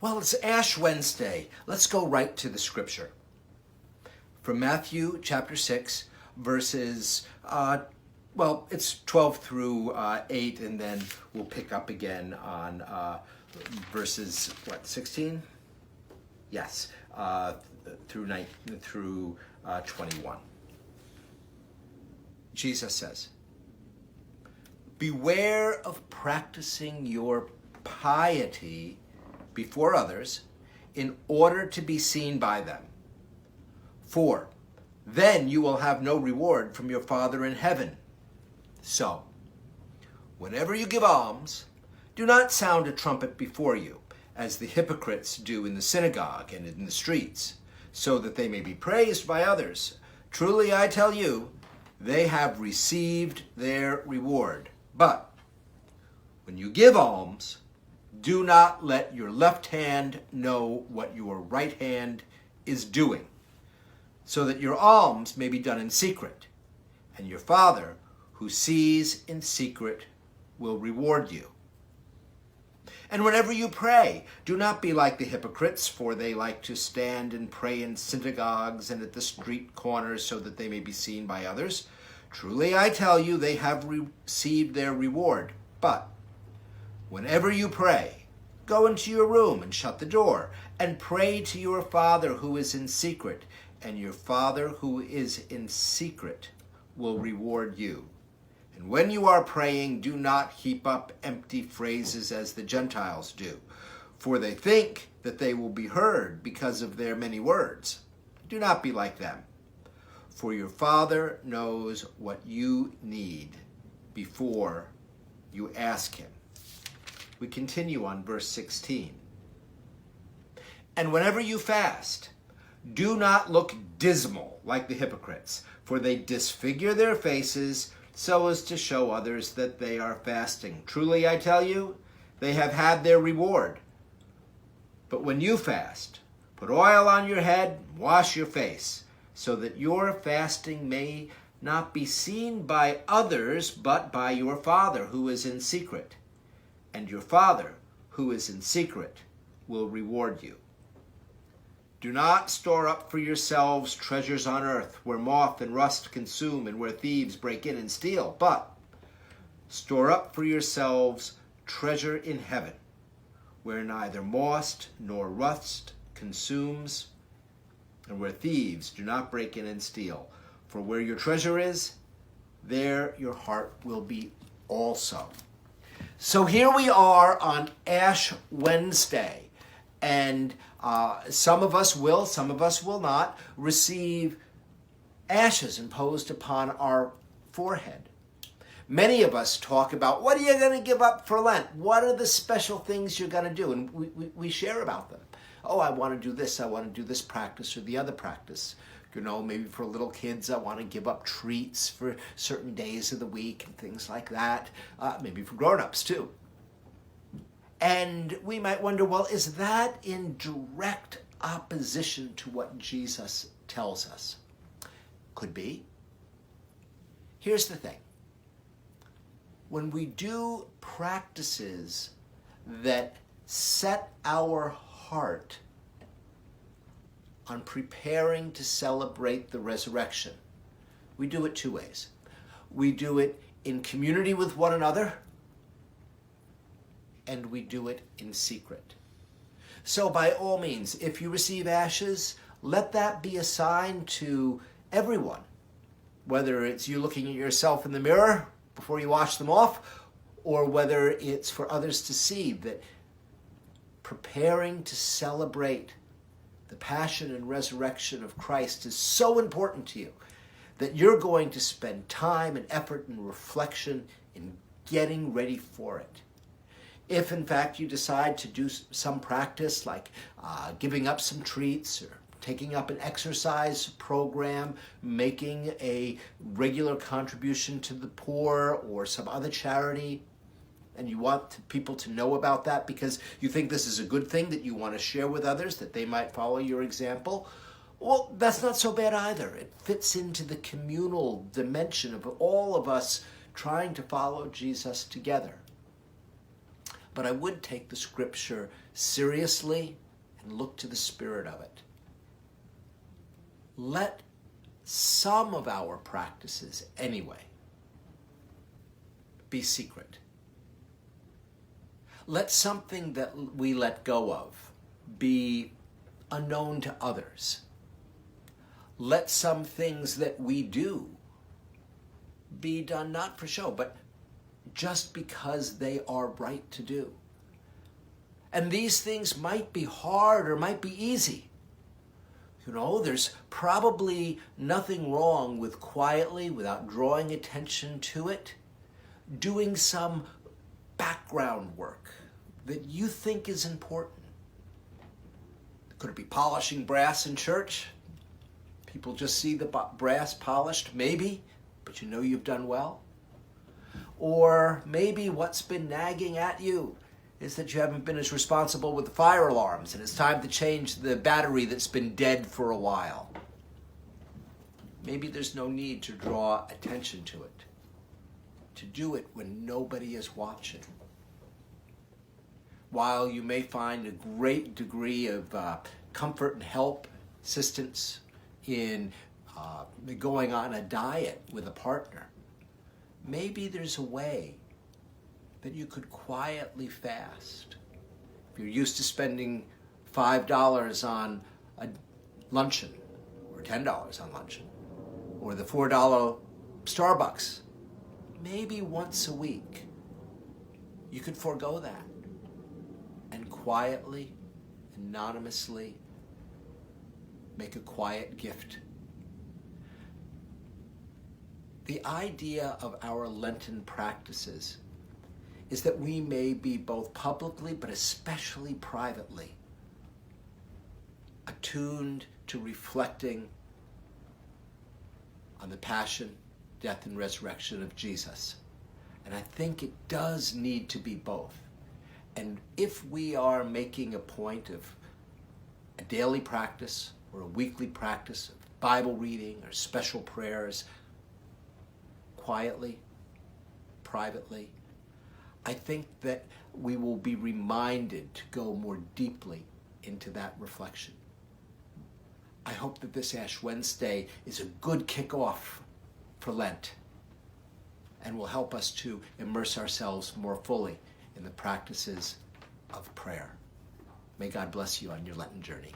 Well, it's Ash Wednesday. Let's go right to the scripture. From Matthew chapter 6, verses, it's 12 through 8, and then we'll pick up again on verses, 16? Yes, through 21. Jesus says, "Beware of practicing your piety before others in order to be seen by them. For then you will have no reward from your Father in heaven. So, whenever you give alms, do not sound a trumpet before you, as the hypocrites do in the synagogue and in the streets, so that they may be praised by others. Truly I tell you, they have received their reward. But when you give alms, do not let your left hand know what your right hand is doing, so that your alms may be done in secret, and your Father, who sees in secret, will reward you. And whenever you pray, do not be like the hypocrites, for they like to stand and pray in synagogues and at the street corners, so that they may be seen by others. Truly I tell you, they have received their reward. But whenever you pray, go into your room and shut the door, and pray to your Father who is in secret, and your Father who is in secret will reward you. And when you are praying, do not heap up empty phrases as the Gentiles do, for they think that they will be heard because of their many words. Do not be like them, for your Father knows what you need before you ask him." We continue on verse 16. "And whenever you fast, do not look dismal like the hypocrites, for they disfigure their faces so as to show others that they are fasting. Truly I tell you, they have had their reward. But when you fast, put oil on your head, and wash your face, so that your fasting may not be seen by others, but by your Father who is in secret. And your Father, who is in secret, will reward you. Do not store up for yourselves treasures on earth, where moth and rust consume and where thieves break in and steal. But store up for yourselves treasure in heaven, where neither moth nor rust consumes, and where thieves do not break in and steal. For where your treasure is, there your heart will be also." So here we are on Ash Wednesday, and some of us will, some of us will not, receive ashes imposed upon our forehead. Many of us talk about, what are you going to give up for Lent? What are the special things you're going to do? And we share about them. Oh, I want to do this, I want to do this practice or the other practice. You know, maybe for little kids, I want to give up treats for certain days of the week and things like that. Maybe for grown-ups too. And we might wonder, well, is that in direct opposition to what Jesus tells us? Could be. Here's the thing. When we do practices that set our heart on preparing to celebrate the resurrection, we do it two ways. We do it in community with one another, and we do it in secret. So by all means, if you receive ashes, let that be a sign to everyone, whether it's you looking at yourself in the mirror before you wash them off, or whether it's for others to see that preparing to celebrate the passion and resurrection of Christ is so important to you that you're going to spend time and effort and reflection in getting ready for it. If, in fact, you decide to do some practice like giving up some treats or taking up an exercise program, making a regular contribution to the poor or some other charity, and you want people to know about that because you think this is a good thing that you want to share with others, that they might follow your example, well, that's not so bad either. It fits into the communal dimension of all of us trying to follow Jesus together. but I would take the scripture seriously and look to the spirit of it. Let some of our practices, anyway, be secret. Let something that we let go of be unknown to others. Let some things that we do be done not for show, but just because they are right to do. And these things might be hard or might be easy. You know, there's probably nothing wrong with quietly, without drawing attention to it, doing some background work that you think is important. Could it be polishing brass in church? People just see the brass polished, maybe, but you know you've done well. Or maybe what's been nagging at you is that you haven't been as responsible with the fire alarms and it's time to change the battery that's been dead for a while. Maybe there's no need to draw attention to it, to do it when nobody is watching. While you may find a great degree of comfort and help, assistance in going on a diet with a partner, maybe there's a way that you could quietly fast. If you're used to spending $5 on a luncheon, or $10 on luncheon, or the $4 Starbucks, maybe once a week you could forego that and quietly, anonymously make a quiet gift. The idea of our Lenten practices is that we may be both publicly but especially privately attuned to reflecting on the passion, death, and resurrection of Jesus. And I think it does need to be both. And if we are making a point of a daily practice or a weekly practice of Bible reading or special prayers, quietly, privately, I think that we will be reminded to go more deeply into that reflection. I hope that this Ash Wednesday is a good kickoff for Lent and will help us to immerse ourselves more fully in the practices of prayer. May God bless you on your Lenten journey.